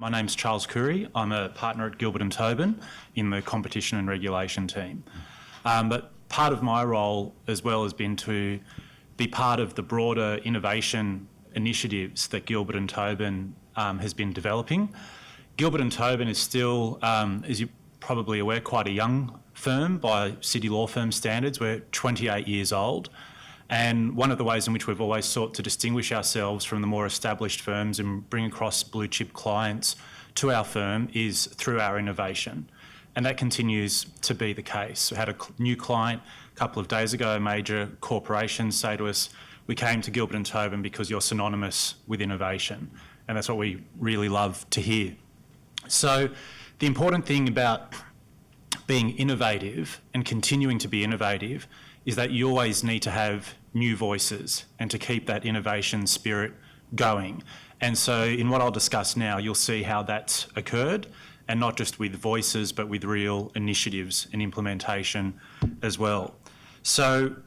My name's Charles Coorey. I'm a partner at Gilbert and Tobin in the competition and regulation team. But part of my role as well has been to be part of the broader innovation initiatives that Gilbert and Tobin has been developing. Gilbert and Tobin is still, as you're probably aware, quite a young firm by city law firm standards. We're 28 years old. And one of the ways in which we've always sought to distinguish ourselves from the more established firms and bring across blue chip clients to our firm is through our innovation. And that continues to be the case. We had a new client a couple of days ago, a major corporation, say to us, we came to Gilbert and Tobin because you're synonymous with innovation. And that's what we really love to hear. So the important thing about being innovative and continuing to be innovative is that you always need to have new voices and to keep that innovation spirit going. And so in what I'll discuss now, you'll see how that's occurred, and not just with voices, but with real initiatives and implementation as well. So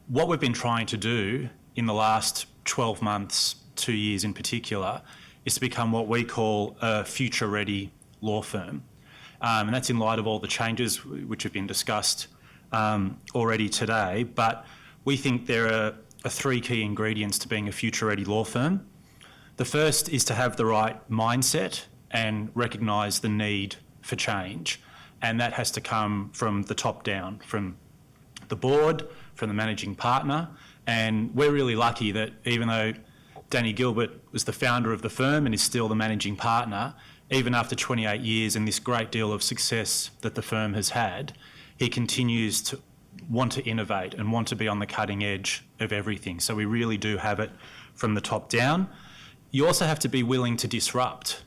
what we've been trying to do in the last 12 months, 2 years in particular, is to become what we call a future-ready law firm. And that's in light of all the changes which have been discussed already today, but we think there are three key ingredients to being a future-ready law firm. The first is to have the right mindset and recognise the need for change, and that has to come from the top down, from the board, from the managing partner, and we're really lucky that even though Danny Gilbert was the founder of the firm and is still the managing partner, even after 28 years and this great deal of success that the firm has had, he continues to want to innovate and want to be on the cutting edge of everything. So we really do have it from the top down. You also have to be willing to disrupt.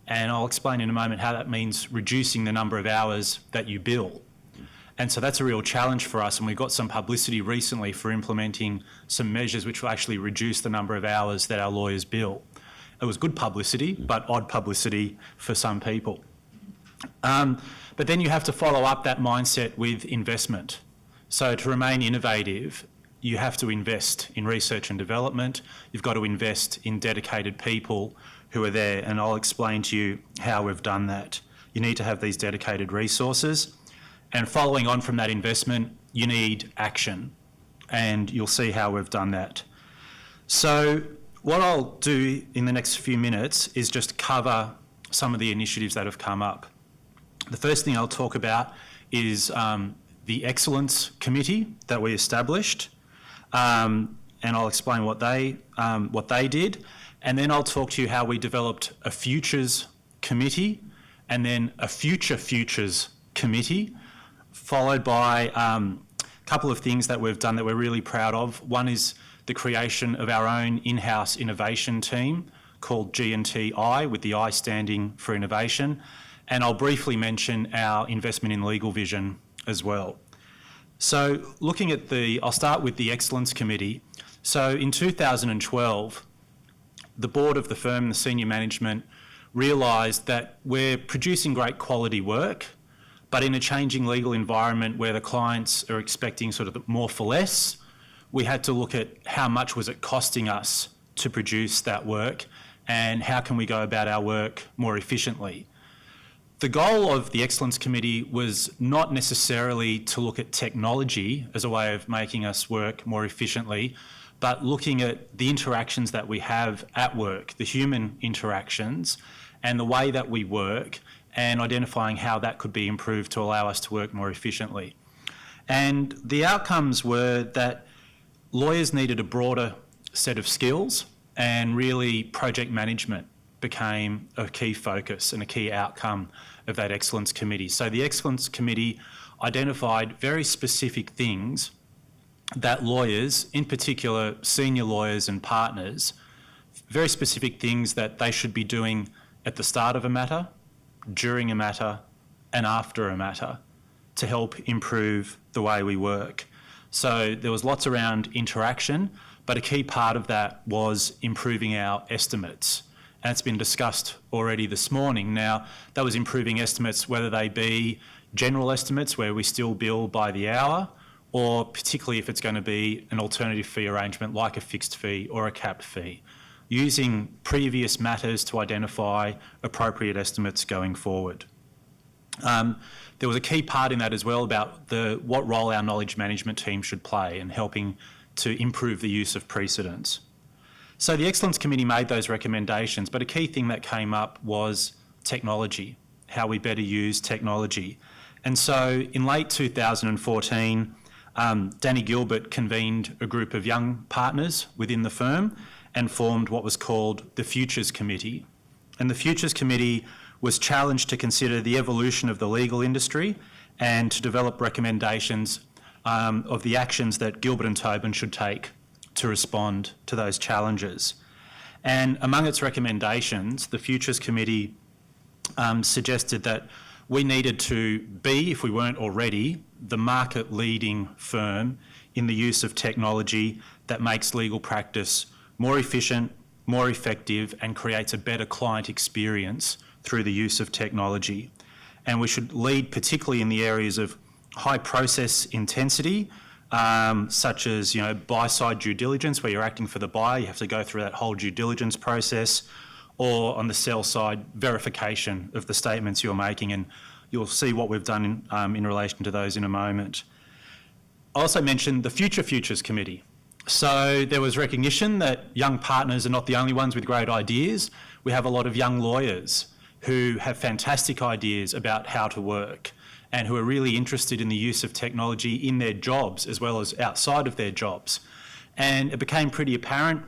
And I'll explain in a moment how that means reducing the number of hours that you bill. And so that's a real challenge for us. And we got some publicity recently for implementing some measures which will actually reduce the number of hours that our lawyers bill. It was good publicity, but odd publicity for some people. But then you have to follow up that mindset with investment. So to remain innovative, you have to invest in research and development. You've got to invest in dedicated people who are there, and I'll explain to you how we've done that. You need to have these dedicated resources. And following on from that investment, you need action, and you'll see how we've done that. So what I'll do in the next few minutes is just cover some of the initiatives that have come up. The first thing I'll talk about is the Excellence Committee that we established, and I'll explain what they did, and then I'll talk to you how we developed a Futures Committee and then a Future Futures Committee, followed by a couple of things that we've done that we're really proud of. One is the creation of our own in-house innovation team called G&TI, with the I standing for innovation. And I'll briefly mention our investment in legal vision as well. So looking at I'll start with the Excellence Committee. So in 2012, the board of the firm and the senior management realised that we're producing great quality work, but in a changing legal environment where the clients are expecting sort of more for less, we had to look at how much was it costing us to produce that work and how can we go about our work more efficiently. The goal of the Excellence Committee was not necessarily to look at technology as a way of making us work more efficiently, but looking at the interactions that we have at work, the human interactions, and the way that we work, and identifying how that could be improved to allow us to work more efficiently. And the outcomes were that lawyers needed a broader set of skills, and really project management became a key focus and a key outcome of that Excellence Committee. So the Excellence Committee identified very specific things that lawyers, in particular senior lawyers and partners, very specific things that they should be doing at the start of a matter, during a matter, and after a matter to help improve the way we work. So there was lots around interaction, but a key part of that was improving our estimates. And it's been discussed already this morning. Now, that was improving estimates, whether they be general estimates where we still bill by the hour, or particularly if it's going to be an alternative fee arrangement like a fixed fee or a capped fee. using previous matters to identify appropriate estimates going forward. There was a key part in that as well about what role our knowledge management team should play in helping to improve the use of precedents. So the Excellence Committee made those recommendations, but a key thing that came up was technology, how we better use technology. And so in late 2014, Danny Gilbert convened a group of young partners within the firm and formed what was called the Futures Committee. And the Futures Committee was challenged to consider the evolution of the legal industry and to develop recommendations of the actions that Gilbert and Tobin should take to respond to those challenges. And among its recommendations, the Futures Committee suggested that we needed to be, if we weren't already, the market-leading firm in the use of technology that makes legal practice more efficient, more effective, and creates a better client experience through the use of technology. And we should lead particularly in the areas of high process intensity, such as buy-side due diligence, where you're acting for the buyer, you have to go through that whole due diligence process, or on the sell side, verification of the statements you're making, and you'll see what we've done in relation to those in a moment. I also mentioned the Future Futures Committee. So there was recognition that young partners are not the only ones with great ideas. We have a lot of young lawyers who have fantastic ideas about how to work and who are really interested in the use of technology in their jobs as well as outside of their jobs. And it became pretty apparent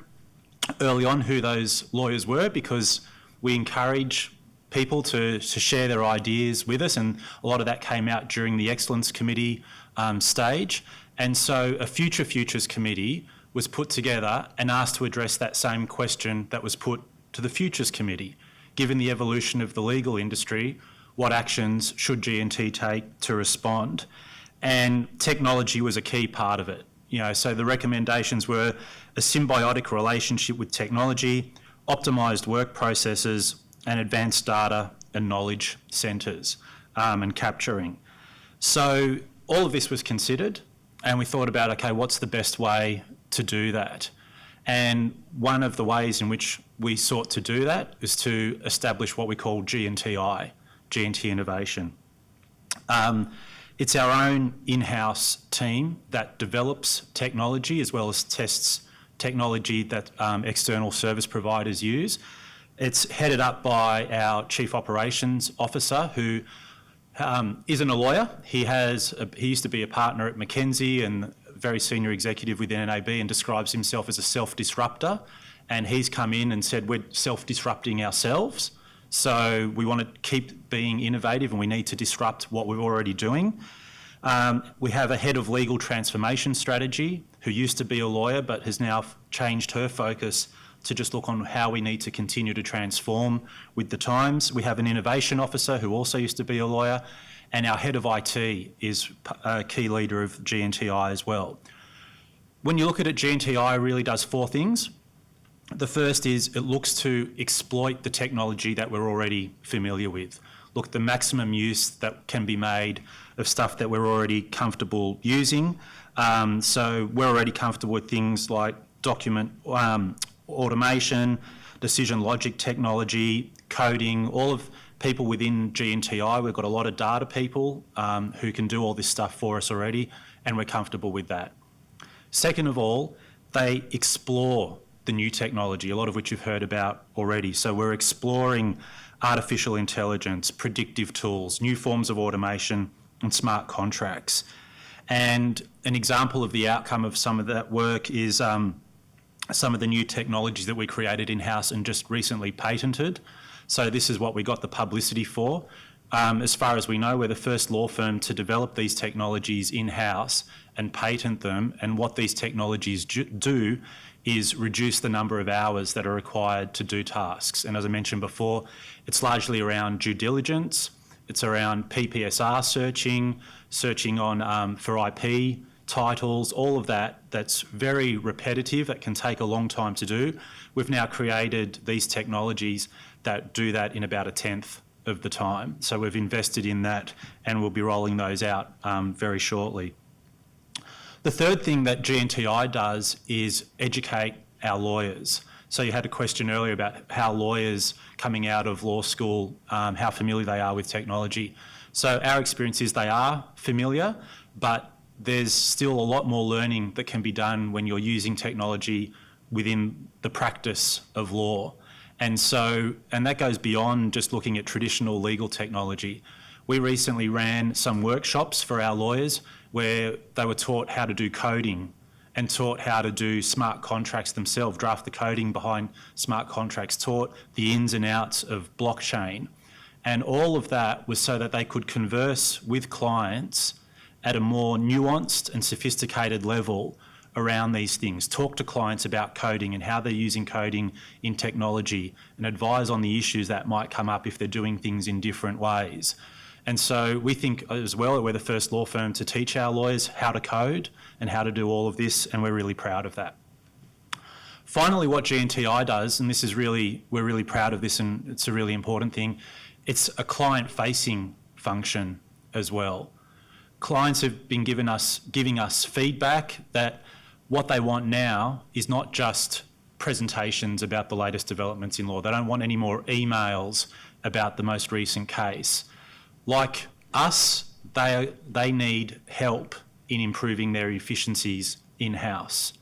early on who those lawyers were, because we encourage people to share their ideas with us, and a lot of that came out during the Excellence Committee stage. And so a Future Futures Committee was put together and asked to address that same question that was put to the Futures Committee. Given the evolution of the legal industry, what actions should G&T take to respond? And technology was a key part of it. So the recommendations were a symbiotic relationship with technology, optimised work processes, and advanced data and knowledge centres and capturing. So all of this was considered, and we thought about, okay, what's the best way to do that? And one of the ways in which we sought to do that is to establish what we call G&TI, G&T Innovation. It's our own in-house team that develops technology as well as tests technology that external service providers use. It's headed up by our Chief Operations Officer, who isn't a lawyer. He used to be a partner at McKenzie and a very senior executive within NAB, and describes himself as a self-disruptor. And he's come in and said, we're self-disrupting ourselves. So we want to keep being innovative, and we need to disrupt what we're already doing. We have a head of legal transformation strategy who used to be a lawyer but has now changed her focus to just look on how we need to continue to transform with the times. We have an innovation officer who also used to be a lawyer, and our head of IT is a key leader of G&TI as well. When you look at it, G&TI really does four things. The first is it looks to exploit the technology that we're already familiar with. Look, the maximum use that can be made of stuff that we're already comfortable using. So we're already comfortable with things like document automation, decision logic technology, coding, all of people within G&TI. We've got a lot of data people who can do all this stuff for us already, and we're comfortable with that. Second of all, they explore the new technology, a lot of which you've heard about already. So we're exploring artificial intelligence, predictive tools, new forms of automation, and smart contracts. And an example of the outcome of some of that work is some of the new technologies that we created in-house and just recently patented. So this is what we got the publicity for. As far as we know, we're the first law firm to develop these technologies in-house and patent them. And what these technologies do is reduce the number of hours that are required to do tasks. And as I mentioned before, it's largely around due diligence. It's around PPSR searching on for IP titles, all of that. That's very repetitive. That can take a long time to do. We've now created these technologies that do that in about a tenth of the time. So we've invested in that, and we'll be rolling those out very shortly. The third thing that G&TI does is educate our lawyers. So you had a question earlier about how lawyers coming out of law school, how familiar they are with technology. So our experience is they are familiar, but there's still a lot more learning that can be done when you're using technology within the practice of law. And that goes beyond just looking at traditional legal technology. We recently ran some workshops for our lawyers where they were taught how to do coding and taught how to do smart contracts themselves, draft the coding behind smart contracts, taught the ins and outs of blockchain. And all of that was so that they could converse with clients at a more nuanced and sophisticated level around these things, talk to clients about coding and how they're using coding in technology, and advise on the issues that might come up if they're doing things in different ways. And so we think as well that we're the first law firm to teach our lawyers how to code and how to do all of this, and we're really proud of that. Finally, what GNTI does, and we're really proud of this and it's a really important thing, it's a client-facing function as well. Clients have been giving us feedback that what they want now is not just presentations about the latest developments in law. They don't want any more emails about the most recent case. Like us, they need help in improving their efficiencies in-house.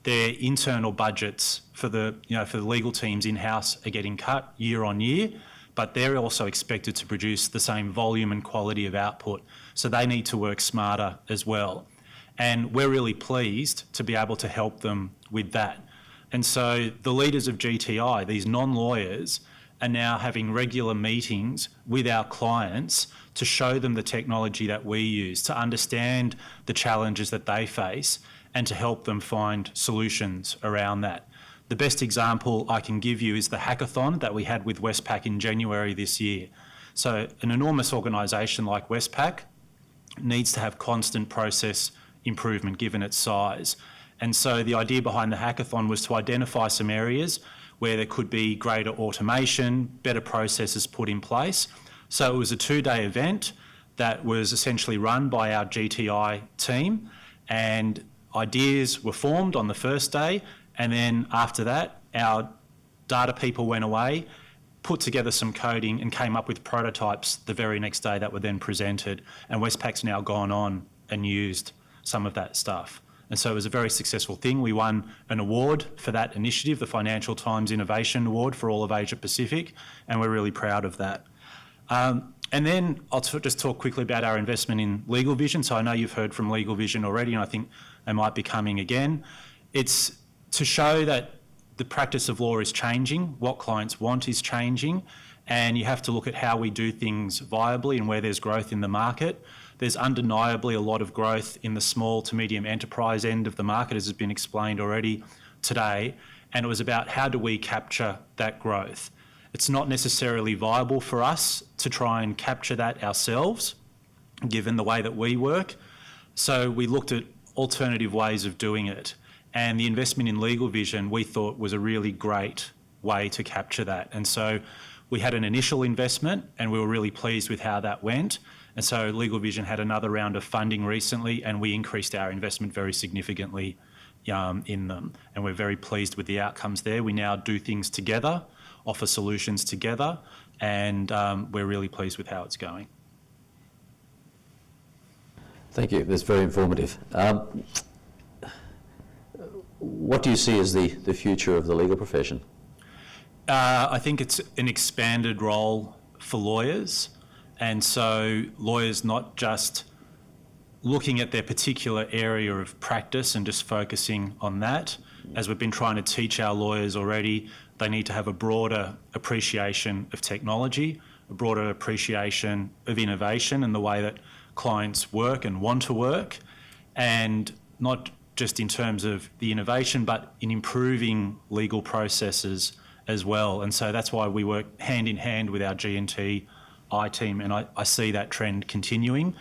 Their internal budgets for the legal teams in-house are getting cut year on year, but they're also expected to produce the same volume and quality of output. So they need to work smarter as well. And we're really pleased to be able to help them with that. And so the leaders of GTI, these non-lawyers, are now having regular meetings with our clients to show them the technology that we use, to understand the challenges that they face and to help them find solutions around that. The best example I can give you is the hackathon that we had with Westpac in January this year. So an enormous organisation like Westpac needs to have constant process improvement given its size. And so the idea behind the hackathon was to identify some areas where there could be greater automation, better processes put in place. So it was a 2-day event that was essentially run by our GTI team, and ideas were formed on the first day, and then after that our data people went away, put together some coding and came up with prototypes the very next day that were then presented, and Westpac's now gone on and used some of that stuff. And so it was a very successful thing. We won an award for that initiative, the Financial Times Innovation Award for all of Asia Pacific, and we're really proud of that. And then I'll just talk quickly about our investment in Legal Vision. So I know you've heard from Legal Vision already, and I think they might be coming again. It's to show that the practice of law is changing, what clients want is changing, and you have to look at how we do things viably and where there's growth in the market. There's undeniably a lot of growth in the small to medium enterprise end of the market, as has been explained already today, and it was about how do we capture that growth. It's not necessarily viable for us to try and capture that ourselves, given the way that we work. So we looked at alternative ways of doing it, and the investment in Legal Vision we thought was a really great way to capture that. And so we had an initial investment and we were really pleased with how that went. And so Legal Vision had another round of funding recently, and we increased our investment very significantly in them. And we're very pleased with the outcomes there. We now do things together, offer solutions together, and we're really pleased with how it's going. Thank you. That's very informative. What do you see as the future of the legal profession? I think it's an expanded role for lawyers. And so lawyers not just looking at their particular area of practice and just focusing on that. As we've been trying to teach our lawyers already, they need to have a broader appreciation of technology, a broader appreciation of innovation and the way that clients work and want to work, and not just in terms of the innovation, but in improving legal processes as well. And so that's why we work hand in hand with our GNTI team, and I see that trend continuing.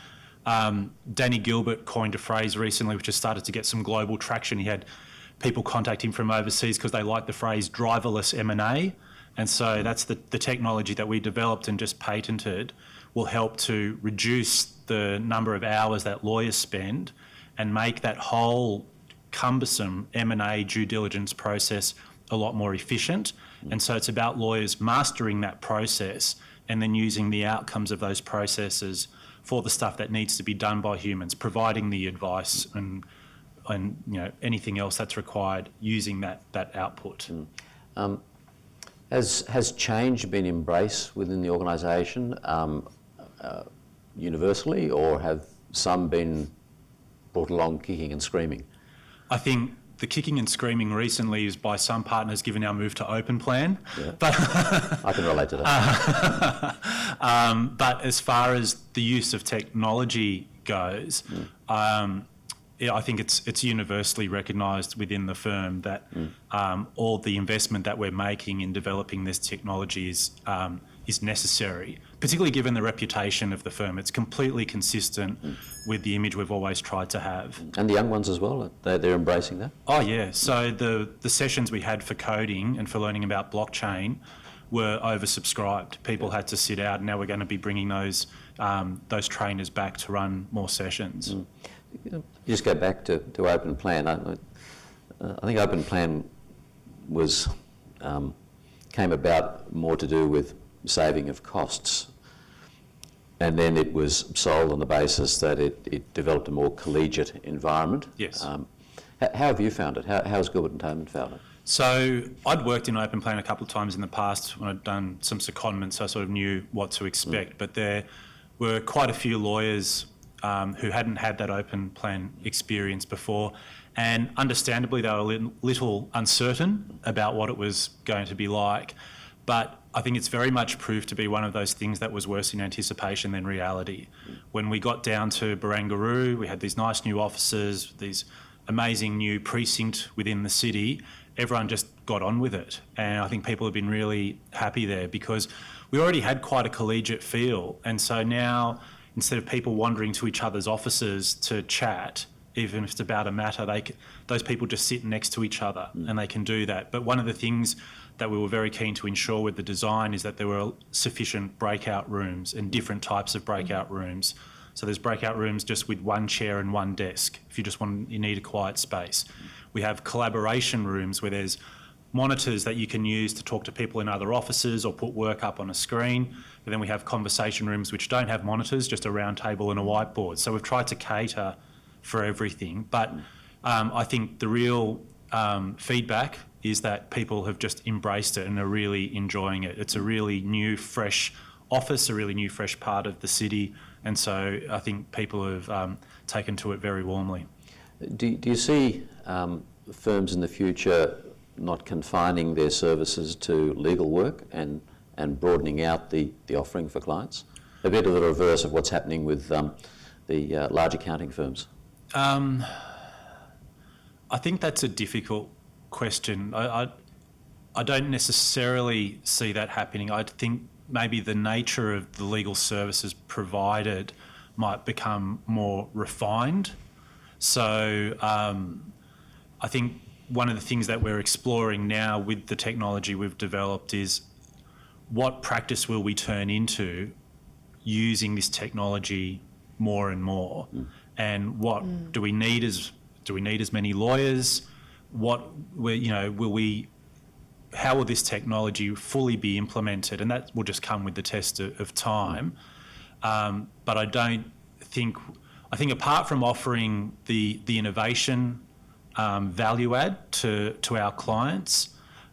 Danny Gilbert coined a phrase recently which has started to get some global traction. He had people contact him from overseas because they like the phrase driverless M&A, and so that's the technology that we developed and just patented will help to reduce the number of hours that lawyers spend and make that whole cumbersome M&A due diligence process a lot more efficient. And so it's about lawyers mastering that process and then using the outcomes of those processes for the stuff that needs to be done by humans, providing the advice and anything else that's required, using that output. Has change been embraced within the organisation universally, or have some been brought along kicking and screaming? I think the kicking and screaming recently is by some partners given our move to open plan. Yeah. But I can relate to that. but as far as the use of technology goes, I think it's universally recognised within the firm that all the investment that we're making in developing this technology is necessary, particularly given the reputation of the firm. It's completely consistent with the image we've always tried to have. And the young ones as well, they're embracing that? Oh yeah, so the sessions we had for coding and for learning about blockchain were oversubscribed. People had to sit out, and now we're going to be bringing those trainers back to run more sessions. You just go back to open plan. I think open plan came about more to do with saving of costs, and then it was sold on the basis that it developed a more collegiate environment. Yes. How have you found it? How has Gilbert and Tobin found it? So I'd worked in open plan a couple of times in the past when I'd done some secondments, so I sort of knew what to expect. But there were quite a few lawyers who hadn't had that open plan experience before, and understandably they were a little uncertain about what it was going to be like. But I think it's very much proved to be one of those things that was worse in anticipation than reality. When we got down to Barangaroo, we had these nice new offices, these amazing new precinct within the city. Everyone just got on with it. And I think people have been really happy there because we already had quite a collegiate feel. And so now, instead of people wandering to each other's offices to chat, even if it's about a matter, those people just sit next to each other and they can do that. But one of the things that we were very keen to ensure with the design is that there were sufficient breakout rooms and different types of breakout rooms. So there's breakout rooms just with one chair and one desk if you need a quiet space. We have collaboration rooms where there's monitors that you can use to talk to people in other offices or put work up on a screen. But then we have conversation rooms which don't have monitors, just a round table and a whiteboard. So we've tried to cater for everything. But I think the real feedback is that people have just embraced it and are really enjoying it. It's a really new, fresh office, a really new, fresh part of the city. And so I think people have taken to it very warmly. Do you see firms in the future not confining their services to legal work and broadening out the offering for clients? A bit of the reverse of what's happening with the large accounting firms. I think that's a difficult question. I don't necessarily see that happening. I think maybe the nature of the legal services provided might become more refined. So I think one of the things that we're exploring now with the technology we've developed is what practice will we turn into using this technology more and more, and what do we need as many lawyers? How will this technology fully be implemented? And that will just come with the test of time. But I think apart from offering the innovation value add to our clients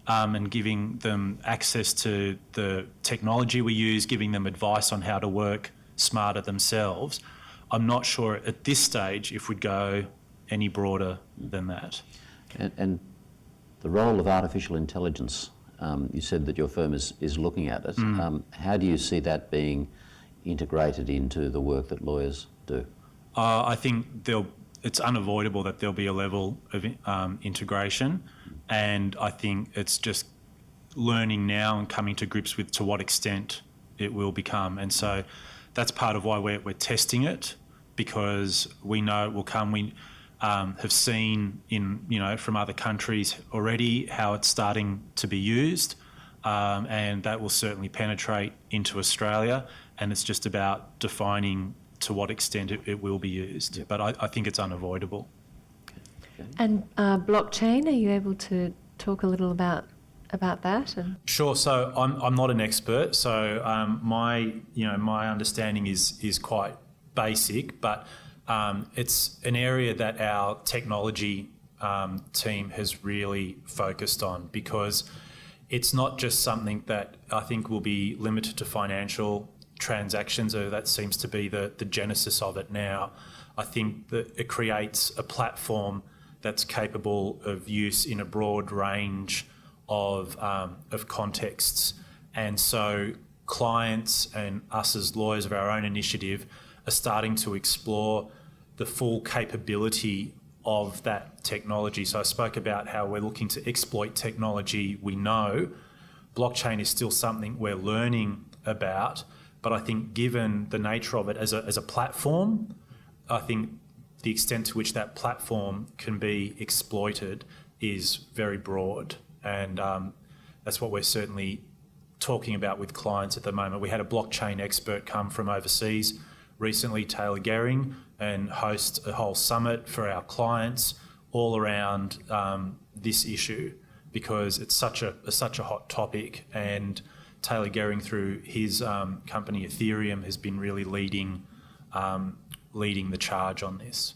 and giving them access to the technology we use, giving them advice on how to work smarter themselves, I'm not sure at this stage if we'd go any broader than that. And the role of artificial intelligence, you said that your firm is looking at it. How do you see that being integrated into the work that lawyers do? I think it's unavoidable that there'll be a level of integration, and I think it's just learning now and coming to grips with to what extent it will become. And so that's part of why we're testing it, because we know it will come. We have seen from other countries already how it's starting to be used, and that will certainly penetrate into Australia, and it's just about defining to what extent it will be used. But I think it's unavoidable. And blockchain, are you able to talk a little about that? And Sure. So I'm not an expert. So my understanding is quite basic, but it's an area that our technology team has really focused on, because it's not just something that I think will be limited to financial transactions, or that seems to be the genesis of it now. I think that it creates a platform that's capable of use in a broad range of contexts. And so clients and us as lawyers of our own initiative are starting to explore the full capability of that technology. So I spoke about how we're looking to exploit technology. We know blockchain is still something we're learning about, but I think given the nature of it as a platform, I think the extent to which that platform can be exploited is very broad. And that's what we're certainly talking about with clients at the moment. We had a blockchain expert come from overseas recently, Taylor Gehring, and host a whole summit for our clients all around this issue, because it's such a hot topic. And Taylor Gehring, through his company Ethereum, has been really leading the charge on this.